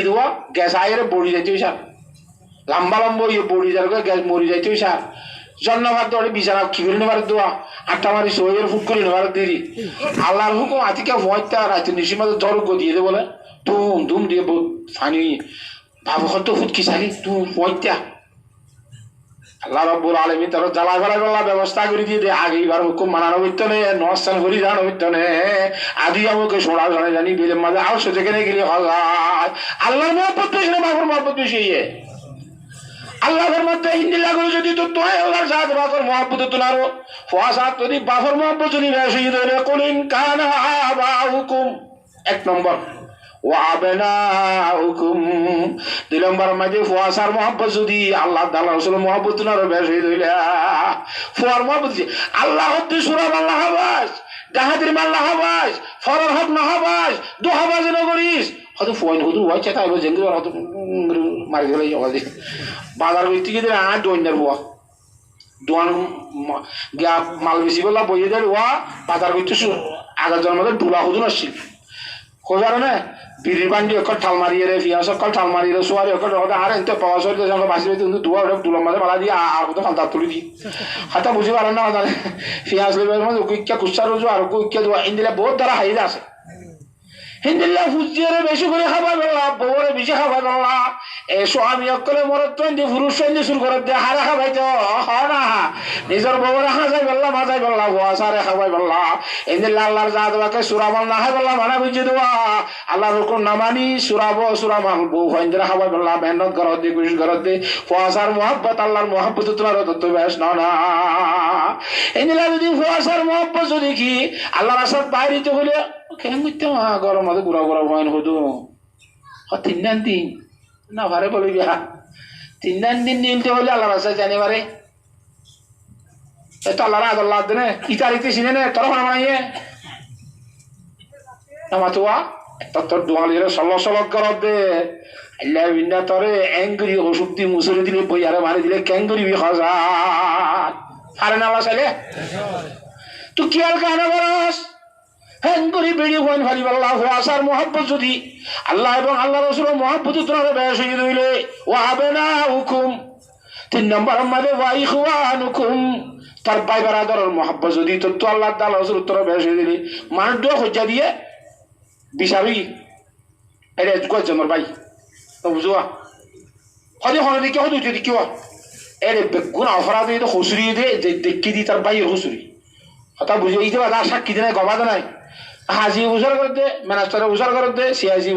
দেওয়া গ্যাস আয়ের বড়ি যাইতে সার লম্বা লম্বা ইয়ে বড়ি যার গ্যাস মরি যাইতে সার জন্মবাদ দৌড়ে বিছানা কি করে নেবার দোয়া আটটা মারি শরীরের ফুট করে নেবার দেরি আল্লাহর হুকুম আতিকা ভয়টা রাতে নিশির মাঝে দরগ দিয়ে দে বলে ধুম ধুম দিয়ে ফানি ভাব হতো ফুটকি সারি তুম ভয়টা আল্লাহ রব্বুল আলামিন তার জ্বালা ফেলা ব্যবস্থা করে দিয়ে দে আগে এবার হুকুম মানানো হইতো নে নস্তান করি জানো হইতো নে আদি আমাকে সোনা জানে জানি বিলের মাঝে আর সে যেখানে গেলে হয় আল্লাহর মহব্বত বেশি না বাবুর মহব্বত বেশি আল্লাহর মধ্যে হিন্দি লাগলো যদি তো তোয় আল্লাহর জাত বাকর মহব্বত তোলারো ফাসাত যদি বাফর মহব্বত যদি বেশি ধরে কুলিন কানা আবাউকুম এক নম্বর ওয়া আবনাউকুম দুই নম্বর মাঝে ফাসার মহব্বত যদি আল্লাহ তাআলা রাসূলের মহব্বত তোলারো বেশি ধইলা ফার মহব্বত আল্লাহ হতে সূরা আল্লাহ হাবাস ডাহাতির মাল্লাহ হাবাস ফরর হক না হাবাস দু হাবাস নগরিস হয়তো ফোন হতো ওয়াই চেতা হইলো জেঙ্গি হয়তো মারি গেলে জগাদি বাজার করতে গিয়ে আর দৈন্যার বুয়া দোয়ান গিয়া মাল বেশি বললা বইয়ে দেয় ওয়া বাজার করতে আগের জন্মদের ডুলা হতো আসছিল কোজার না বিড়ির বান্ডি অকল ঠাল মারিয়ে রে ফিয়াস অকল ঠাল মারিয়ে রে সোয়ারি অকল আর এনতে পাওয়া সরিতে যখন বাসি হইতে কিন্তু দুয়া ডুলার মাঝে মালা দিয়ে আর কত খালতা তুলি দি হাতা বুঝি পারেন না জানে ফিয়াস লেবার মাঝে কুইক্কা কুচ্ছা রোজো আর কুইক্কা দোয়া ইন্দিলা বহুত দ্বারা হাইজা আছে হিন্দিল্লা ফুজিয়ারে বেশি করে খাবার বেলা বউরে বেশি খাবার বেলা এ স্বামী অকলে মরত তন্দি পুরুষ সন্ধি শুরু করে দে হারা খাবাই তো না নিজের বউরে হাজাই বেলা মাজাই বেলা সারে খাবাই বেলা হিন্দিল্লা আল্লাহর যা দেওয়াকে সুরামাল না খাই বেলা মানা বুঝে দেওয়া আল্লাহর হুকুম না মানি সুরামাল বউ হিন্দিরা খাবাই বেলা মেহনত ঘরত দি কুশ ঘরত দি ফুয়াশার মহব্বত আল্লাহর মহব্বত তোমার তত্ত্ব বেশ না হিন্দিল্লা যদি ফুয়াশার মহব্বত যদি কি আল্লাহর আসাদ বাইরিতে হলে কেন করতে গরম মাঝে ঘুরা ঘুরা ভয় হতো তিন দিন না ভারে বলি বিয়া তিন দিন নিতে হলে আল্লাহ রাস্তায় জানি বারে তো আল্লাহ আল্লাহ দেনে ইতারিতে চিনে নে তোর বানাইয়ে নামাতুয়া তোর দোয়ালির সলক করত দে আল্লাহ বিন্দা তোরে এঙ্গুরি ওষুধ দি মুসুরি দিলে বইয়ারে মারি দিলে ক্যাঙ্গুরি বি হাজার আরে না আল্লাহ চাইলে তুই কি আর কানা বরস হেঙ্গুরি বেড়ি হইন ফালি আল্লাহ আসার মহব্বত যদি আল্লাহ এবং আল্লাহ রাসূলের মহব্বত তোমার বেশ হয়ে রইলে ওয়া আবনাউকুম তিন নম্বর আমাদের ওয়া ইখওয়ানুকুম তার ভাই ব্রাদারের মহব্বত যদি তো আল্লাহ তাআলা রাসূল তোর বেশ হয়ে দিলি মানুষ দো হজ্জা দিয়ে বিচারি এরে কই জমর ভাই তো বুঝুয়া হদি হনে দিকে হদি যদি কিও এরে বেগুন অপরাধ দিয়ে খুসরি দিয়ে দেখি দি তার ভাইয়ের খুসরি কথা বুঝে এই যে বাধা সাক্ষী দিনে গবাদ নাই হাজি উজার করে দে ম্যানেজারে উজার করে দে সিআইজি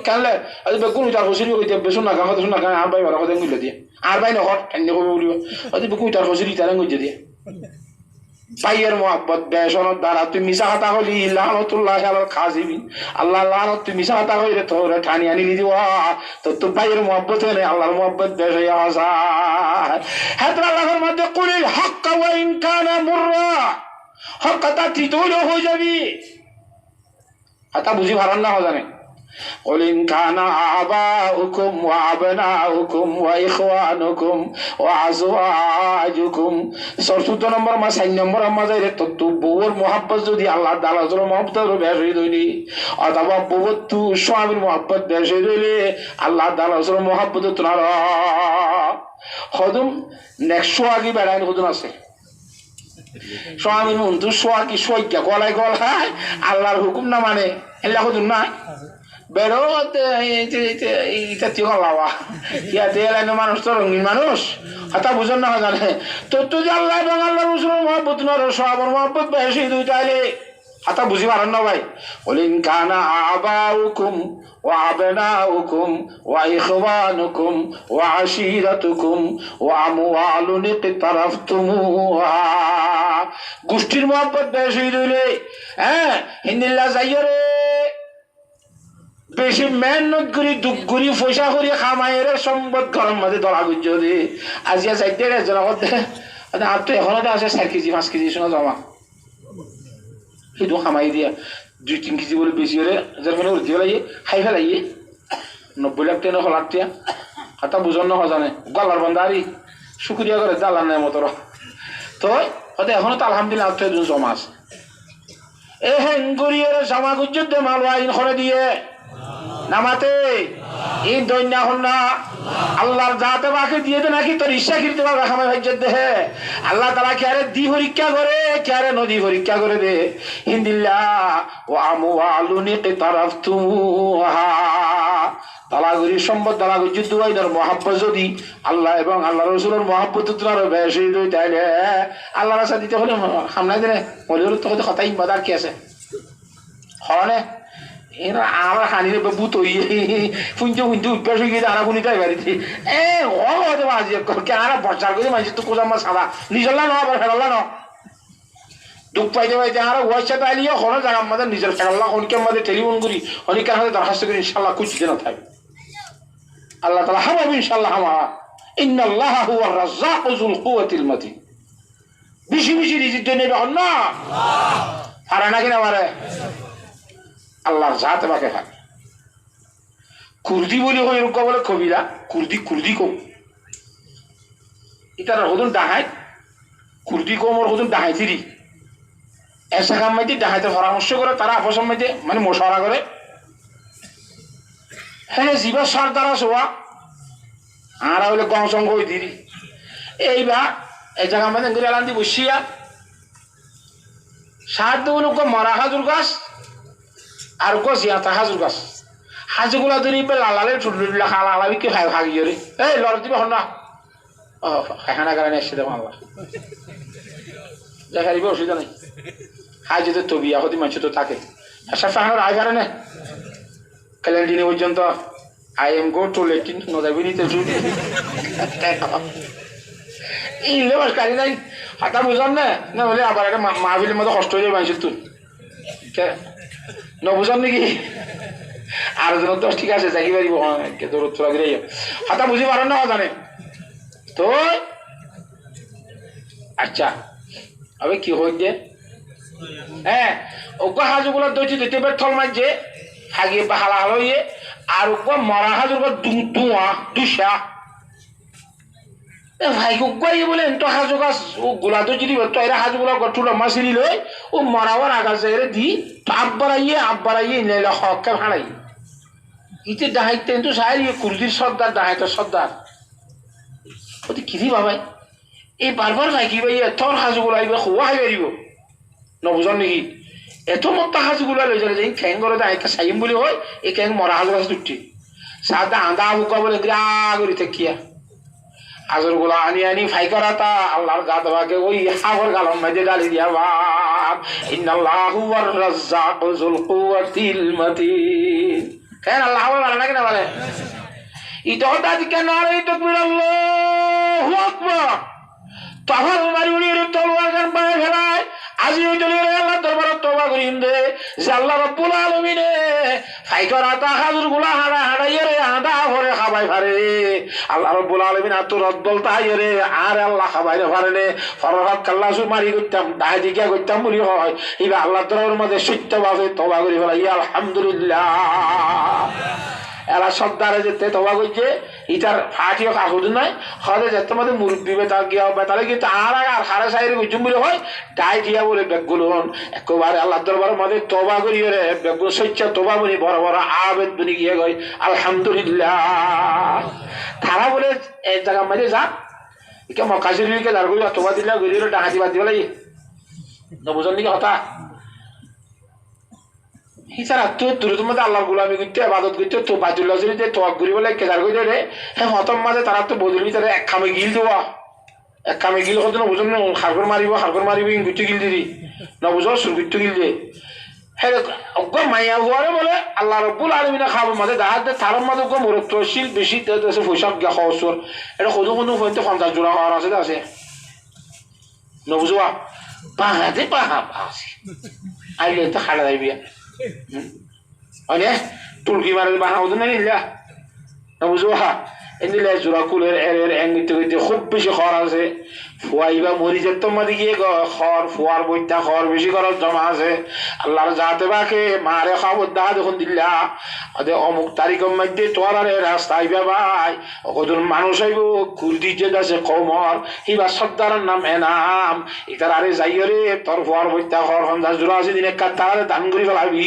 কানলে আজ বেগুন তার খুসরি হইতে বেশুন না গামা শুন না গান আর ভাই বড় কথা কইলে দিয়ে আর ভাই নহট এনে কই বলিব আজ বেগুন তার খুসরি তার কইতে দিয়ে ভাইয়ের মহব্বত বেশনের দ্বারা তুই মিশা হাতা হলি লানতুল্লাহ আলাল কাযিবিন আল্লাহ লানত তুই মিশা হাতা হইলে তোর ঠানি আনি দিবা তো তোর ভাইয়ের মহব্বত হলে আল্লাহর মহব্বত বেশ হইয়া যায় হাতরা আল্লাহর মধ্যে কুলিল হক ওয়া ইন কানা মুররা হক কথা তিতইলো হয়ে যাবি আতা বুঝি ভারান না জানে قل إن كان آباؤكم وأبناؤكم وإخوانكم وأزواجكم চতুর্থ নম্বর মা 4 নম্বর আমাদের তত্ত্ব বউর মহব্বত যদি আল্লাহ তাআলার মহব্বতের বেশি হইলি অথবা বউ তু স্বামীর মহব্বত বেশি হইলে আল্লাহ তাআলার মহব্বত তোমার হদম নেক্সট আগে বেড়াইন হদম আছে স্বামীর মন্তু সোয়াকি সইকা গলায় গলায় আল্লাহর হুকুম না মানে এলা হদম না বেরো ইটা তিও লাওয়া ইয়াতে এলাইন মানুষ তো রঙিন মানুষ হাতা বুঝন না জানে তো তুই আল্লাহ এবং আল্লাহ রাসূলের মহব্বত না সবার মহব্বত বেশি দুই তাইলে হাতা বুঝি পারেন না ভাই বলিন কানা আবাউকুম ওয়া আবনাউকুম ওয়া ইখওয়ানুকুম ওয়া আশীরাতুকুম ওয়া আমওয়ালুন ইকতারাফতুমুহা গোষ্ঠীর মহব্বত বেশি দিলে হ্যাঁ হিন্দিল্লা যাইরে বেশি মেহনত করি দুঃখ করি পয়সা করি খামাইরে সম্পদ গরম মাঝে ধরা গুঞ্জ দে আজিয়া চাইতে জন করতে আর তো এখনো আছে 4 কেজি 5 কেজি সঙ্গে জমা সেইটো খামাই দিয়া 2-3 কেজি বলে বেশি হলে যার মানে উঠে ফেলাইয়ে খাই ফেলাইয়ে 90 লাখ টাকা লাখ টাকা হাতা বুঝন না জানে গলার বান্দারি শুকরিয়া করে জ্বালান নাই মতর তো ওদের এখনো তো আলহামদুলিল্লাহ আত্মীয় জন জমা আছে এ হেঙ্গুরিয়ের জামা গুজ্জুদ মাল আইন করে দিয়ে নামাতে এই দৈন্য হন না আল্লাহর জাতে বাকে দিয়ে দে নাকি তোর ইচ্ছা কিনতে পারবে খামে ভাইজত দেহে আল্লাহ তাআলা কেরে দি পরীক্ষা করে কেরে নদী পরীক্ষা করে দে ইন্দিল্লাহ ওয়া আমওয়ালুন ইকতারাফতুহা তালাগুরির সম্পদ তালাগুর যুদ্ধ আইনার মহাব্বত যদি আল্লাহ এবং আল্লাহ রসুলের মহাব্বত তোমার বেশি দুই তাইলে আল্লাহর আশা দিতে হলে সামনে দিনে মলিউর তো কথাই বাদার কি আছে হনে এরা আর হানি বুত শুনতে শুনতে উঠবে গিয়ে আর শুনি তাই বাড়িতে হতে মাঝে কেন বর্ষার করে মাঝে তো কোথাও আমার সাদা নিজল্লা ন আবার ফেরাল্লা ন দুঃখ পাইতে পাইতে আর ওয়াইসা তাইলিও হলো জায়গা আমাদের নিজের ফেরাল্লা অনেকে আমাদের টেলিফোন করি অনেকের হাতে দরখাস্ত করি ইনশাল্লাহ কুচিতে না থাকবে আল্লাহ তাআলা হামাবি ইনশাআল্লাহ হামা ইন্নাল্লাহ হুয়ার রাজ্জাকু যুল কুওয়াতিল মাতিন বেশি বেশি রিজিক দেন এখন না আর না কিনা পারে আল্লাহর জাত বাকে থাকে কুর্দি বলি হয় এরকম বলে কবিরা কুর্দি কম এটার হদুন ডাহাই কুর্দি কম ওর হদুন ডাহাই তিরি এসা কাম মাইতে ডাহাইতে পরামর্শ করে তারা আপসম মাইতে মানে মশারা করে হ্যাঁ জীবা সর্দারা শোয়া আর হইলে গম সঙ্গ হয়ে দিরি এইবার এই জায়গা মানে ঘুরে আলান্তি বসিয়া সার দেবো মরা হাজুর গাছ আর জিয়াতা হাজুর গাছ হাজুগুলা ধরি লালালে টুটলুটলা খালাবি কি খাই ভাগিয়ে রে এই লড় দিবে হন না ও খানা কারণে এসে দেবো আল্লাহ দেখা দিবে অসুবিধা নেই হাজি তো তবিয়া হতে মানুষ তো থাকে সব ফাহানোর আয় কারণে ক্যালেন্ডিনে পর্যন্ত আই এম গো টু লেটিন নদাবি নিতে এই লেবাস কারি নাই হাতা বুঝান না হলে আবার একটা মাহফিলের মতো কষ্ট হয়ে যাবে মানুষের তুই নবুঝান নাকি আর জন দশ ঠিক আছে চাকি পারিব দৌড় তোলা করে হাতা বুঝি পারেন না জানে তো আচ্ছা আবে কি হইছে হ্যাঁ ওকে হাজুগুলো দইতে দিতে বের থল মাঝে হাগিয়ে বা হালা হালো ইয়ে আর ওকে মরা হাজুর দুয়া দুসা ভাই গোয়াই বলে তো হাজু গাছ ও গোলা তো যদি তো এরা হাজুগুলো গঠুলো মাসিরি লই ও মরাবার আগাছ এর দি আব্বারাইয়ে নেলে হককে ভাড়াই ইতে ডাহাইতে কিন্তু সাহেব কুর্দির সর্দার ডাহাইতের সর্দার ওতে কিরি বাবাই এই বারবার ভাই কি ভাই তোর হাজুগুলো আইবে খুয়া হাই বেরিব নবুজন নাকি এত মতো হাজুগুলো লই যাবে যে খ্যাং করে ডাহাইতে সাইম বলে হয় এই খ্যাং মরা হাজু গাছ দুটি সাদা আন্দা বুকা বলে গিরি থাকিয়া হাজুর গুলা আনি ফাই করাতা আল্লাহর গা দেওয়াকে ওই হাগর গালম মাঝে ডালি দিয়া বাপ ইন্নাল্লাহু ওয়ার রাজ্জাকু যুল কুওয়াতিল মাতিন কেন আল্লাহ বলে না কেন বলে ইতো দাদি কেন আর এই তাকবীর আল্লাহু আকবার তাহার মারি উনি তলোয়ার গান পায়ে ফেলায় আজি ওই দলিল আল্লাহ দরবারে তওবা করিম দে যে আল্লাহ রাব্বুল আলামিনে ফাই করাতা হাজুর গুলা হাড়াইয়ে রে আদা ভরে খাবাই পারে আল্লাহ রাব্বুল আলামিন আত রদ্দল তাইরে আর আল্লাহ খাবাইরে পারে নে ফরহাত কাল্লাসু মারি করতাম দাই দিকে করতাম বলি হয় ইবা আল্লাহ দরবারের মধ্যে সত্যভাবে তওবা করি ফেলাই আলহামদুলিল্লাহ এরা সর্দারে যেতে তবা করছে ইটার ফাটিও কাকুদ নাই হলে যেতে মধ্যে মুরব্বী বেতা গিয়া বেতালে কিন্তু আর হারে সাইরে গুজুম বলে হয় ডাই দিয়া বলে বেগগুলো একেবারে আল্লাহ দরবারের মধ্যে তবা করি রে বেগগুলো সচ্চা তবা বলি বড় বড় আবেদ বলি গিয়ে গই আলহামদুলিল্লাহ তারা বলে এক জায়গা মাঝে যাক একে মকাশিরিকে দাঁড় করি তবা দিলে গরিব ডাহাতি বাদ দিব লাগে নবুজন নাকি হতা হিসার তুই দূরের মধ্যে আল্লাহর গোলামি করতে ইবাদত করতে তো বাজুল্লাহ যদি তোয়াক ঘুরি বলে কেদার করে রে হ্যাঁ হতম মাঝে তারা তো বদল ভিতরে এক খামে গিল দেওয়া এক খামে গিল কত নবুজন খারগর মারিব গুটি গিল দিদি নবুজন সুরগুট গিল দিয়ে হ্যাঁ অজ্ঞ মাইয়া হুয়ারে বলে আল্লাহ রব্বুল আলামিন খাবো মাঝে দাহাত দে তার মাঝে অজ্ঞ মরত্বশীল বেশি পয়সা গিয়া খরচর এটা সদু কোনো হইতে 50 জোড়া হওয়ার আছে নবুজোয়া পাহাতে আছে আইলে তো খাড়া যাইবিয়া তুর্কি মারের বাহা হতো না নিলা বুঝবা এনিলে জোড়া কুলের এর এঙ্গিতে খুব বেশি খর আছে ফুয়াইবা মরি যেত মাদি গিয়ে খর ফুয়ার বইটা খর বেশি খরচ জমা আছে আল্লাহর জাতে বাকে মারে খবর দা যখন দিলা ওদের অমুক তারিখের মধ্যে তোর রাস্তা আইবা ভাই কজন মানুষ আইব কুর্দি যে আছে কমর হিবা সর্দারের নাম এনাম এটার আরে যাইও রে তোর ফুয়ার বইটা খর সন্ধ্যা জোড়া আছে দিনে কাতার দান করি ফেলাবি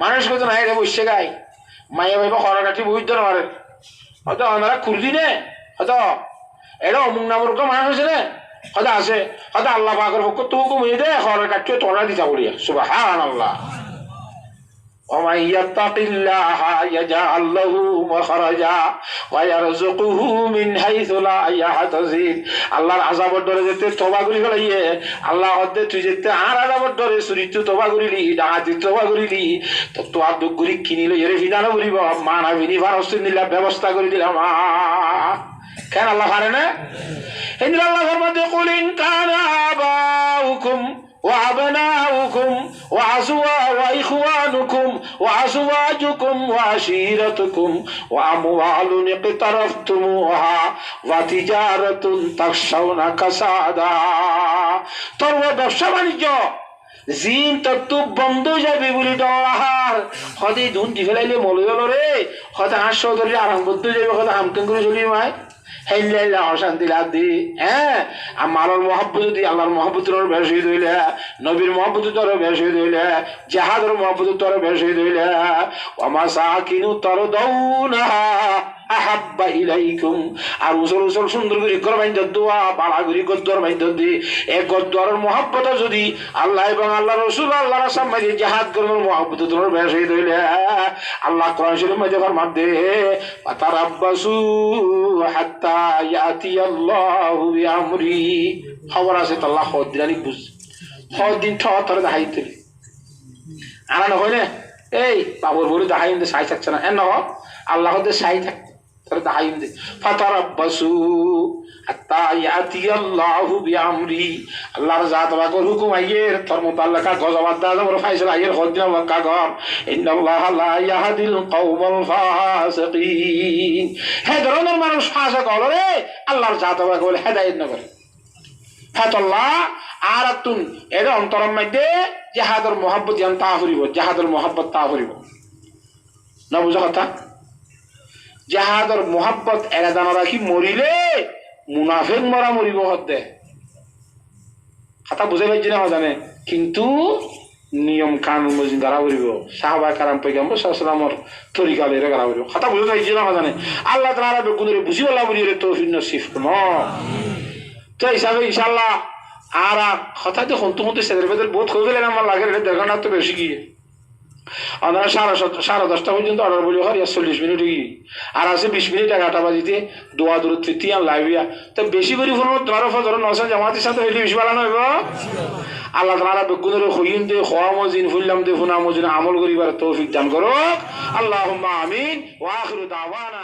মানুষ কত নাই রে বসে গাই মাইয়া ভাইবা খরা কাঠি বই ধরে মারে হয়তো আমরা খুরদি নে হয়তো এটা অমুক নামর মানুষ আছে নে হয়তো আছে হয়তো আল্লাহ পাকের পক্ষ তবু কমিয়ে দে খরা কাঠিও তোরা দিতা বলিয়া সুবহানাল্লাহ ومن يتق الله يجعل له مخرجا ويرزقه من حيث لا يحتسب আল্লাহর আযাবের ডরে যেতে তওবা করি ফেলাইয়ে আল্লাহ হদ্দে তুই যেতে আর আযাবের ডরে সুরিত তওবা করিলি ডাহাতি তওবা করিলি তো আর দুঃখ করি কিনিল এর ফিদানো করিব মানা বিনি ফারস্তিন দিলা ব্যবস্থা করে দিলাম কেন আল্লাহ পারে না ইন আল্লাহ ফরমাতে কুল ইন কানা আবাউকুম وأبناؤكم وإخوانكم وأزواجكم وعشيرتكم وأموال اقترفتموها وتجارة تخشون كسادها তোর ব্যবসা বাণিজ্য জিন তত্ত্ব বন্ধ যাবে বলে ডর হদে দুন দি ফেলাইলে মলয়ল রে হদে হাস্য ধরে আরাম করতে যাবে হদে হামকেন করে চলি মায় হেল্লা অশান্তি লাগদি হ্যাঁ আমারর মহব্বত দি আল্লাহর মহব্বতের বেশি হইলে নবীর মহব্বত তোর বেশি হইলে জিহাদের মহব্বত তোর বেশি হইলে ওয়া সাকিনু তারদাউনা আহাব্বা ইলাইকুম আর উসল উসল সুন্দর করে ঘর বাইন্ধ দোয়া বালা করে গদ্দর বাইন্ধ দি এক গদ্দরের মহব্বত যদি আল্লাহ এবং আল্লাহ রাসূল আল্লাহর সামনে জিহাদ করার মহব্বত তোর বেশি হইলে আল্লাহ কোরআন শরীফে মধ্যে ফরমান দে তারাব্বাসু হাত্তা ইয়াতি আল্লাহু বিআমরি খবর আছে তো আল্লাহ দিনানি বুঝ দিন ঠর দেখাইতে আনা না হয় না এই বাবুর বলে দেখাই দে সাই থাকছে না এন আল্লাহ দে সাই থাক তোর দেখাই দে ফাতারাব্বাসু হাত্তা ইয়াতি আল্লাহু বিআমরি আল্লাহর জাত বাগর হুকুম আইয়ের তোর মুতাল্লাকা গজবাদ দা জবর ফাইসলা আইয়ের হদিনা ওয়াক্কা গর ইন্নাল্লাহা লা ইয়াহদিল কওমাল ফাসিকিন হে ধরনের মানুষ ফাসিক হলো রে আল্লাহর জাত বাগর হেদায়েত না করে ফাতাল্লাহ আরাতুন এর অন্তরের মধ্যে জিহাদের মহব্বত জান তা করিব জিহাদের মহব্বত তা করিব না বুঝা কথা জিহাদের মহব্বত এরা জানা রাখি মরিলে মুনাফিক মরা মরিব হতে কথা বুঝে পাইছি না জানে কিন্তু নিয়ম কানুন মজিন দ্বারা করিব সাহাবা কারাম পয়গম্বর সাল্লাল্লাহু তরিকা লইরে করা করিব কথা বুঝে পাইছি না জানে আল্লাহ তাআলা বেকুনরে বুঝি বলা বুঝিরে তৌফিক নসিব করুন তো হিসাবে ইনশাআল্লাহ আর কথা তো হন্তু হতে সেদের ভেতর বহুত খোঁজলে আমার লাগে রে দেড় ঘন্টা তো বেশি গিয়ে আমরা 10:30 পর্যন্ত অর্ডার বলি হয় 40 মিনিট গিয়ে আর আছে 20 মিনিট 11টা বাজিতে দোয়া দূর তৃতীয় লাইভিয়া তো বেশি করে ফোন তোমার ধরো নসা জামাতের সাথে হইলে বেশি ভালো হইব আল্লাহ তাআলা বেগুনের হইন দে খোয়া মজিন ফুললাম দে ফুনা মজিন আমল করিবার তৌফিক দান করো আল্লাহুম্মা আমিন ওয়া আখিরু দাওয়ানা